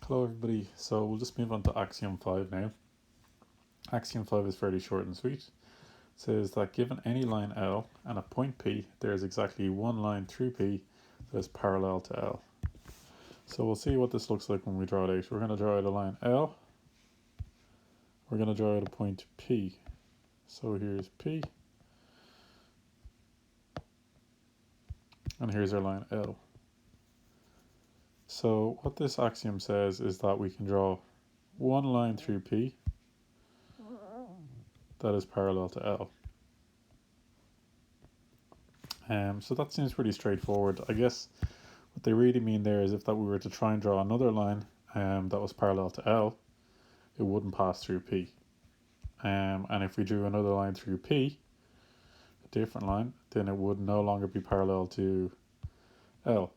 Hello everybody, so we'll just move on to Axiom 5 now. Axiom 5 is fairly short and sweet. It says that given any line L and a point P, there is exactly one line through P that is parallel to L. So we'll see what this looks like when we draw it out. We're going to draw out a line L. We're going to draw out a point P. So here's P. And here's our line L. So what this axiom says is that we can draw one line through P that is parallel to L. So that seems pretty straightforward. I guess what they really mean there is if that we were to try and draw another line that was parallel to L, it wouldn't pass through P. And if we drew another line through P, a different line, then it would no longer be parallel to L.